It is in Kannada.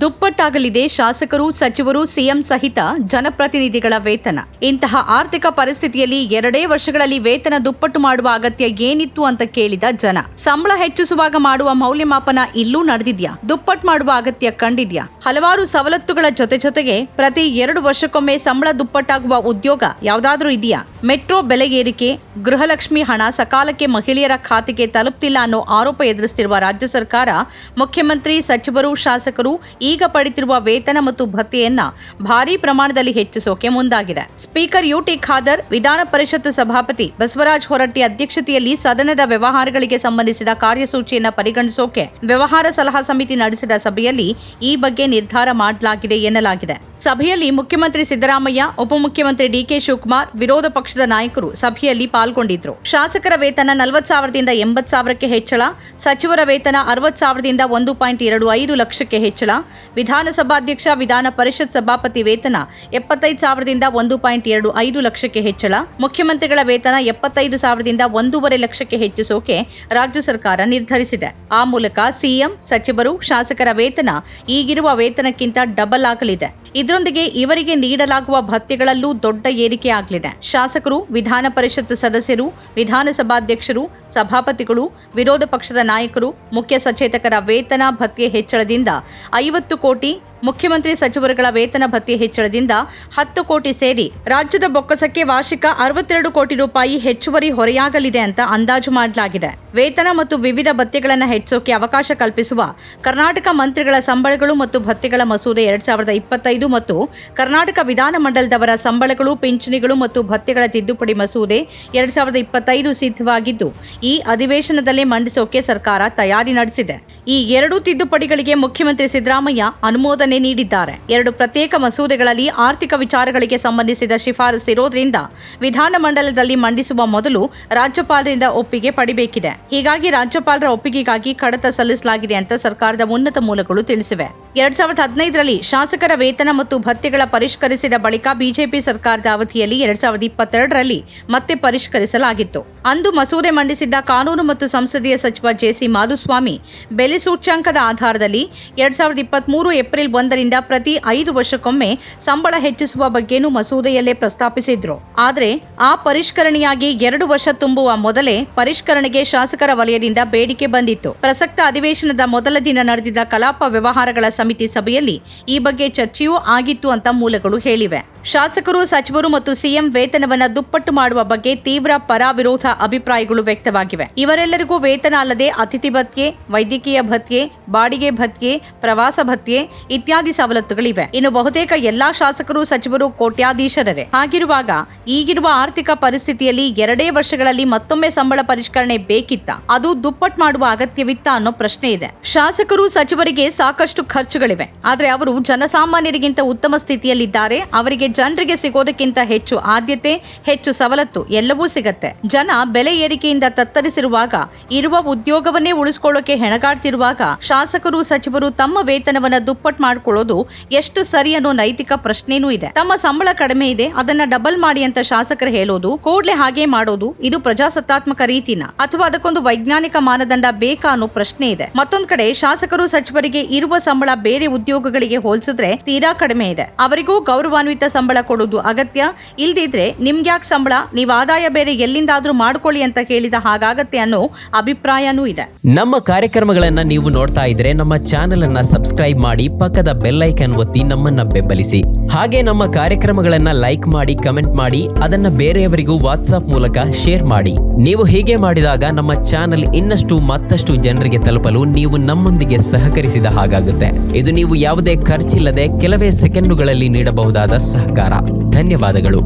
ದುಪ್ಪಟ್ಟಾಗಲಿದೆ ಶಾಸಕರು, ಸಚಿವರು, ಸಿಎಂ ಸಹಿತ ಜನಪ್ರತಿನಿಧಿಗಳ ವೇತನ. ಇಂತಹ ಆರ್ಥಿಕ ಪರಿಸ್ಥಿತಿಯಲ್ಲಿ 2 ವರ್ಷಗಳಲ್ಲಿ ವೇತನ ದುಪ್ಪಟ್ಟು ಮಾಡುವ ಅಗತ್ಯ ಏನಿತ್ತು ಅಂತ ಕೇಳಿದ ಜನ. ಸಂಬಳ ಹೆಚ್ಚಿಸುವಾಗ ಮಾಡುವ ಮೌಲ್ಯಮಾಪನ ಇಲ್ಲೂ ನಡೆದಿದ್ಯಾ? ದುಪ್ಪಟ್ಟು ಮಾಡುವ ಅಗತ್ಯ ಕಂಡಿದ್ಯಾ? ಹಲವಾರು ಸವಲತ್ತುಗಳ ಜೊತೆಗೆ ಪ್ರತಿ 2 ವರ್ಷಕ್ಕೊಮ್ಮೆ ಸಂಬಳ ದುಪ್ಪಟ್ಟಾಗುವ ಉದ್ಯೋಗ ಯಾವುದಾದ್ರೂ ಇದೆಯಾ? ಮೆಟ್ರೋ ಬೆಲೆ ಏರಿಕೆ, ಗೃಹಲಕ್ಷ್ಮಿ ಹಣ ಸಕಾಲಕ್ಕೆ ಮಹಿಳೆಯರ ಖಾತೆಗೆ ತಲುಪ್ತಿಲ್ಲ ಅನ್ನೋ ಆರೋಪ ಎದುರಿಸುತ್ತಿರುವ ರಾಜ್ಯ ಸರ್ಕಾರ, ಮುಖ್ಯಮಂತ್ರಿ, ಸಚಿವರು, ಶಾಸಕರು ಈಗ ಪಡೆಯುತ್ತಿರುವ ವೇತನ ಮತ್ತು ಭತ್ಯೆಯನ್ನ ಭಾರೀ ಪ್ರಮಾಣದಲ್ಲಿ ಹೆಚ್ಚಿಸೋಕೆ ಮುಂದಾಗಿದೆ. ಸ್ಪೀಕರ್ ಯುಟಿ ಖಾದರ್, ವಿಧಾನ ಪರಿಷತ್ ಸಭಾಪತಿ ಬಸವರಾಜ ಹೊರಟ್ಟಿ ಅಧ್ಯಕ್ಷತೆಯಲ್ಲಿ ಸದನದ ವ್ಯವಹಾರಗಳಿಗೆ ಸಂಬಂಧಿಸಿದ ಕಾರ್ಯಸೂಚಿಯನ್ನ ಪರಿಗಣಿಸೋಕೆ ವ್ಯವಹಾರ ಸಲಹಾ ಸಮಿತಿ ನಡೆಸಿದ ಸಭೆಯಲ್ಲಿ ಈ ಬಗ್ಗೆ ನಿರ್ಧಾರ ಮಾಡಲಾಗಿದೆ ಎನ್ನಲಾಗಿದೆ. ಸಭೆಯಲ್ಲಿ ಮುಖ್ಯಮಂತ್ರಿ ಸಿದ್ದರಾಮಯ್ಯ, ಉಪಮುಖ್ಯಮಂತ್ರಿ ಡಿಕೆ ಶಿವಕುಮಾರ್, ವಿರೋಧ ಪಕ್ಷದ ನಾಯಕರು ಸಭೆಯಲ್ಲಿ ಪಾಲ್ಗೊಂಡಿದ್ರು. ಶಾಸಕರ ವೇತನ 40,000ದಿಂದ 80,000ಕ್ಕೆ ಹೆಚ್ಚಳ, ಸಚಿವರ ವೇತನ 60,000ದಿಂದ 1.25 ಲಕ್ಷಕ್ಕೆ ಹೆಚ್ಚಳ, ವಿಧಾನಸಭಾಧ್ಯಕ್ಷ, ವಿಧಾನ ಪರಿಷತ್ ಸಭಾಪತಿ ವೇತನ 75,000ದಿಂದ 1.25 ಲಕ್ಷಕ್ಕೆ ಹೆಚ್ಚಳ, ಮುಖ್ಯಮಂತ್ರಿಗಳ ವೇತನ 75,000ದಿಂದ 1.5 ಲಕ್ಷಕ್ಕೆ ಹೆಚ್ಚಿಸೋಕೆ ರಾಜ್ಯ ಸರ್ಕಾರ ನಿರ್ಧರಿಸಿದೆ. ಆ ಮೂಲಕ ಸಿಎಂ, ಸಚಿವರು, ಶಾಸಕರ ವೇತನ ಈಗಿರುವ ವೇತನಕ್ಕಿಂತ ಡಬಲ್ ಆಗಲಿದೆ. ಇದರೊಂದಿಗೆ ಇವರಿಗೆ ನೀಡಲಾಗುವ ಭತ್ಯೆಗಳಲ್ಲೂ ದೊಡ್ಡ ಏರಿಕೆ ಆಗಲಿದೆ. ಶಾಸಕರು, ವಿಧಾನ ಪರಿಷತ್ ಸದಸ್ಯರು, ವಿಧಾನಸಭಾಧ್ಯಕ್ಷರು, ಸಭಾಪತಿಗಳು, ವಿರೋಧ ಪಕ್ಷದ ನಾಯಕರು, ಮುಖ್ಯ ಸಚೇತಕರ ವೇತನ ಭತ್ಯೆ ಹೆಚ್ಚಳದಿಂದ 50 ಕೋಟಿ, ಮುಖ್ಯಮಂತ್ರಿ, ಸಚಿವರುಗಳ ವೇತನ ಭತ್ಯೆ ಹೆಚ್ಚಳದಿಂದ 10 ಕೋಟಿ ಸೇರಿ ರಾಜ್ಯದ ಬೊಕ್ಕಸಕ್ಕೆ ವಾರ್ಷಿಕ 62 ಕೋಟಿ ರೂಪಾಯಿ ಹೆಚ್ಚುವರಿ ಹೊರೆಯಾಗಲಿದೆ ಅಂತ ಅಂದಾಜು ಮಾಡಲಾಗಿದೆ. ವೇತನ ಮತ್ತು ವಿವಿಧ ಭತ್ಯೆಗಳನ್ನು ಹೆಚ್ಚಿಸೋಕೆ ಅವಕಾಶ ಕಲ್ಪಿಸುವ ಕರ್ನಾಟಕ ಮಂತ್ರಿಗಳ ಸಂಬಳಗಳು ಮತ್ತು ಭತ್ಯೆಗಳ ಮಸೂದೆ 2025 ಮತ್ತು ಕರ್ನಾಟಕ ವಿಧಾನಮಂಡಲದವರ ಸಂಬಳಗಳು, ಪಿಂಚಣಿಗಳು ಮತ್ತು ಭತ್ಯೆಗಳ ತಿದ್ದುಪಡಿ ಮಸೂದೆ 2025 ಸಿದ್ಧವಾಗಿದ್ದು, ಈ ಅಧಿವೇಶನದಲ್ಲೇ ಮಂಡಿಸೋಕೆ ಸರ್ಕಾರ ತಯಾರಿ ನಡೆಸಿದೆ. ಈ 2 ತಿದ್ದುಪಡಿಗಳಿಗೆ ಮುಖ್ಯಮಂತ್ರಿ ಸಿದ್ದರಾಮಯ್ಯ ಅನುಮೋದನೆ ನೀಡಿದ್ದಾರೆ. 2 ಪ್ರತ್ಯೇಕ ಮಸೂದೆಗಳಲ್ಲಿ ಆರ್ಥಿಕ ವಿಚಾರಗಳಿಗೆ ಸಂಬಂಧಿಸಿದ ಶಿಫಾರಸು ಇರೋದ್ರಿಂದ ವಿಧಾನಮಂಡಲದಲ್ಲಿ ಮಂಡಿಸುವ ಮೊದಲು ರಾಜ್ಯಪಾಲರಿಂದ ಒಪ್ಪಿಗೆ ಪಡಿಬೇಕಿದೆ. ಹೀಗಾಗಿ ರಾಜ್ಯಪಾಲರ ಒಪ್ಪಿಗೆಗಾಗಿ ಕಡತ ಸಲ್ಲಿಸಲಾಗಿದೆ ಅಂತ ಸರ್ಕಾರದ ಉನ್ನತ ಮೂಲಗಳು ತಿಳಿಸಿವೆ. 2015ರಲ್ಲಿ ಶಾಸಕರ ವೇತನ ಮತ್ತು ಭತ್ಯೆಗಳ ಪರಿಷ್ಕರಿಸಿದ ಬಳಿಕ ಬಿಜೆಪಿ ಸರ್ಕಾರದ ಅವಧಿಯಲ್ಲಿ 2022ರಲ್ಲಿ ಮತ್ತೆ ಪರಿಷ್ಕರಿಸಲಾಗಿತ್ತು. ಅಂದು ಮಸೂದೆ ಮಂಡಿಸಿದ್ದ ಕಾನೂನು ಮತ್ತು ಸಂಸದೀಯ ಸಚಿವ ಜೆಸಿ ಮಾಧುಸ್ವಾಮಿ, ಬೆಲೆ ಸೂಚ್ಯಂಕದ ಆಧಾರದಲ್ಲಿ 2023 ಏಪ್ರಿಲ್ 1ರಿಂದ ಪ್ರತಿ 5 ವರ್ಷಕ್ಕೊಮ್ಮೆ ಸಂಬಳ ಹೆಚ್ಚಿಸುವ ಬಗ್ಗೆನೂ ಮಸೂದೆಯಲ್ಲೇ ಪ್ರಸ್ತಾಪಿಸಿದ್ರು. ಆದರೆ ಆ ಪರಿಷ್ಕರಣೆಯಾಗಿ 2 ವರ್ಷ ತುಂಬುವ ಮೊದಲೇ ಪರಿಷ್ಕರಣೆಗೆ ಶಾಸಕರ ವಲಯದಿಂದ ಬೇಡಿಕೆ ಬಂದಿತ್ತು. ಪ್ರಸಕ್ತ ಅಧಿವೇಶನದ ಮೊದಲ ದಿನ ನಡೆದಿದ್ದ ಕಲಾಪ ವ್ಯವಹಾರಗಳ ಸಮಿತಿ ಸಭೆಯಲ್ಲಿ ಈ ಬಗ್ಗೆ ಚರ್ಚೆಯೂ ಆಗಿತ್ತು ಅಂತ ಮೂಲಗಳು ಹೇಳಿವೆ. ಶಾಸಕರು, ಸಚಿವರು ಮತ್ತು ಸಿಎಂ ವೇತನವನ್ನ ದುಪ್ಪಟ್ಟು ಮಾಡುವ ಬಗ್ಗೆ ತೀವ್ರ ಪರ ವಿರೋಧ ಅಭಿಪ್ರಾಯಗಳು ವ್ಯಕ್ತವಾಗಿವೆ. ಇವರೆಲ್ಲರಿಗೂ ವೇತನ ಅಲ್ಲದೆ ಅತಿಥಿ ಭತ್ಯೆ, ವೈದ್ಯಕೀಯ ಭತ್ಯೆ, ಬಾಡಿಗೆ ಭತ್ಯೆ, ಪ್ರವಾಸ ಭತ್ಯೆ ಇತ್ಯಾದಿ ಸವಲತ್ತುಗಳಿವೆ. ಇನ್ನು ಬಹುತೇಕ ಎಲ್ಲಾ ಶಾಸಕರು, ಸಚಿವರು ಕೋಟ್ಯಾಧೀಶರೇ. ಹಾಗಿರುವಾಗ ಈಗಿರುವ ಆರ್ಥಿಕ ಪರಿಸ್ಥಿತಿಯಲ್ಲಿ 2 ವರ್ಷಗಳಲ್ಲಿ ಮತ್ತೊಮ್ಮೆ ಸಂಬಳ ಪರಿಷ್ಕರಣೆ ಬೇಕಿತ್ತ? ಅದು ದುಪ್ಪಟ್ಟು ಮಾಡುವ ಅಗತ್ಯವಿತ್ತ ಅನ್ನೋ ಪ್ರಶ್ನೆ ಇದೆ. ಶಾಸಕರು, ಸಚಿವರಿಗೆ ಸಾಕಷ್ಟು ಖರ್ಚುಗಳಿವೆ. ಆದ್ರೆ ಅವರು ಜನಸಾಮಾನ್ಯರಿಗಿಂತ ಉತ್ತಮ ಸ್ಥಿತಿಯಲ್ಲಿದ್ದಾರೆ. ಅವರಿಗೆ ಜನರಿಗೆ ಸಿಗೋದಕ್ಕಿಂತ ಹೆಚ್ಚು ಆದ್ಯತೆ, ಹೆಚ್ಚು ಸವಲತ್ತು ಎಲ್ಲವೂ ಸಿಗತ್ತೆ. ಜನ ಬೆಲೆ ಏರಿಕೆಯಿಂದ ತತ್ತರಿಸಿರುವಾಗ, ಇರುವ ಉದ್ಯೋಗವನ್ನೇ ಉಳಿಸಿಕೊಳ್ಳೋಕೆ ಹೆಣಗಾಡ್ತಿರುವಾಗ ಶಾಸಕರು, ಸಚಿವರು ತಮ್ಮ ವೇತನವನ್ನ ದುಪ್ಪಟ್ಟು ಮಾಡ್ಕೊಳ್ಳೋದು ಎಷ್ಟು ಸರಿ ಅನ್ನೋ ನೈತಿಕ ಪ್ರಶ್ನೆನೂ ಇದೆ. ತಮ್ಮ ಸಂಬಳ ಕಡಿಮೆ ಇದೆ, ಅದನ್ನ ಡಬಲ್ ಮಾಡಿ ಅಂತ ಶಾಸಕರು ಹೇಳೋದು, ಕೂಡ್ಲೆ ಹಾಗೆ ಮಾಡೋದು, ಇದು ಪ್ರಜಾಸತ್ತಾತ್ಮಕ ರೀತಿನ ಅಥವಾ ಅದಕ್ಕೊಂದು ವೈಜ್ಞಾನಿಕ ಮಾನದಂಡ ಬೇಕಾ ಅನ್ನೋ ಪ್ರಶ್ನೆ ಇದೆ. ಮತ್ತೊಂದ್ ಕಡೆ ಶಾಸಕರು, ಸಚಿವರಿಗೆ ಇರುವ ಸಂಬಳ ಬೇರೆ ಉದ್ಯೋಗಗಳಿಗೆ ಹೋಲಿಸಿದ್ರೆ ತೀರಾ ಕಡಿಮೆ ಇದೆ. ಅವರಿಗೂ ಗೌರವಾನ್ವಿತ ಸಂಬಳ ಕೊಡೋದು ಅಗತ್ಯ. ಇಲ್ದಿದ್ರೆ ನಿಮ್ಗ್ಯಾಕ್ ಸಂಬಳ, ನೀವು ಆದಾಯ ಬೇರೆ ಎಲ್ಲಿಂದಾದ್ರೂ ಮಾಡ್ಕೊಳ್ಳಿ ಅಂತ ಕೇಳಿದ ಹಾಗಾಗತ್ತೆ ಅನ್ನೋ ಅಭಿಪ್ರಾಯನೂ ಇದೆ. ನಮ್ಮ ಕಾರ್ಯಕ್ರಮಗಳನ್ನ ನೀವು ನೋಡ್ತಾ ಇದ್ರೆ ನಮ್ಮ ಚಾನೆಲ್ ಅನ್ನ ಸಬ್ಸ್ಕ್ರೈಬ್ ಮಾಡಿ, ಪಕ್ಕದ ಬೆಲ್ ಐಕಾನ್ ಒತ್ತಿ ನಮ್ಮನ್ನ ಬೆಂಬಲಿಸಿ. ಹಾಗೆ ನಮ್ಮ ಕಾರ್ಯಕ್ರಮಗಳನ್ನ ಲೈಕ್ ಮಾಡಿ, ಕಮೆಂಟ್ ಮಾಡಿ, ಅದನ್ನ ಬೇರೆಯವರಿಗೂ ವಾಟ್ಸ್ಆಪ್ ಮೂಲಕ ಶೇರ್ ಮಾಡಿ. ನೀವು ಹೀಗೆ ಮಾಡಿದಾಗ ನಮ್ಮ ಚಾನೆಲ್ ಇನ್ನಷ್ಟು ಮತ್ತಷ್ಟು ಜನರಿಗೆ ತಲುಪಲು ನೀವು ನಮ್ಮೊಂದಿಗೆ ಸಹಕರಿಸಿದ ಹಾಗಾಗುತ್ತೆ. ಇದು ನೀವು ಯಾವುದೇ ಖರ್ಚಿಲ್ಲದೆ ಕೆಲವೇ ಸೆಕೆಂಡುಗಳಲ್ಲಿ ನೀಡಬಹುದಾದ ಸಹಕಾರ. ಧನ್ಯವಾದಗಳು.